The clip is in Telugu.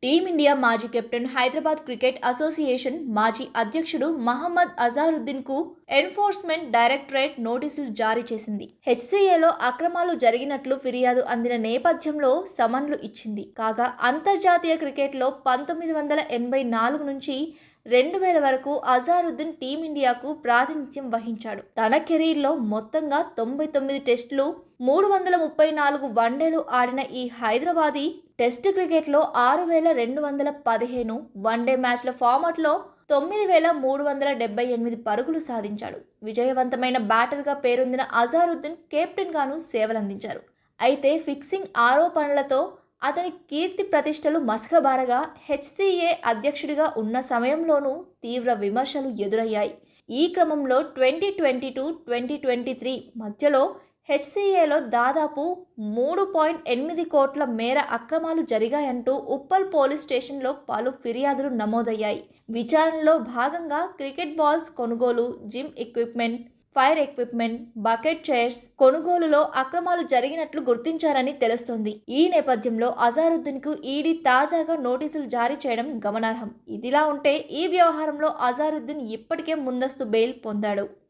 టీమిండియా మాజీ కెప్టెన్, హైదరాబాద్ క్రికెట్ అసోసియేషన్ మాజీ అధ్యక్షుడు మహమ్మద్ అజారుద్దీన్కు ఎన్ఫోర్స్మెంట్ డైరెక్టరేట్ నోటీసులు జారీ చేసింది. హెచ్సీఏలో అక్రమాలు జరిగినట్లు ఫిర్యాదు అందిన నేపథ్యంలో సమన్లు ఇచ్చింది. కాగా అంతర్జాతీయ క్రికెట్లో 1984 నుంచి 2000 వరకు అజారుద్దీన్ టీమిండియాకు ప్రాతినిధ్యం వహించాడు. తన కెరీర్లో మొత్తంగా 99 టెస్టులు, 334 వన్డేలు ఆడిన ఈ హైదరాబాదీ టెస్టు క్రికెట్లో 6215 వన్డే మ్యాచ్ల ఫార్మాట్లో 9378 పరుగులు సాధించాడు. విజయవంతమైన బ్యాటర్గా పేరొందిన అజారుద్దీన్ కెప్టెన్గాను సేవలందించారు. అయితే ఫిక్సింగ్ ఆరోపణలతో అతని కీర్తి ప్రతిష్టలు మసకబారగా హెచ్సీఏ అధ్యక్షుడిగా ఉన్న సమయంలోనూ తీవ్ర విమర్శలు ఎదురయ్యాయి. ఈ క్రమంలో 2022-2023 మధ్యలో హెచ్సీఏలో దాదాపు 3.8 కోట్ల మేర అక్రమాలు జరిగాయంటూ ఉప్పల్ పోలీస్ స్టేషన్లో పలు ఫిర్యాదులు నమోదయ్యాయి. విచారణలో భాగంగా క్రికెట్ బాల్స్ కొనుగోలు, gym equipment, fire equipment, bucket chairs కొనుగోలులో అక్రమాలు జరిగినట్లు గుర్తించారని తెలుస్తోంది. ఈ నేపథ్యంలో అజారుద్దీన్కు ఈడీ తాజాగా నోటీసులు జారీ చేయడం గమనార్హం. ఇదిలా ఉంటే ఈ వ్యవహారంలో అజారుద్దీన్ ఇప్పటికే ముందస్తు బెయిల్ పొందాడు.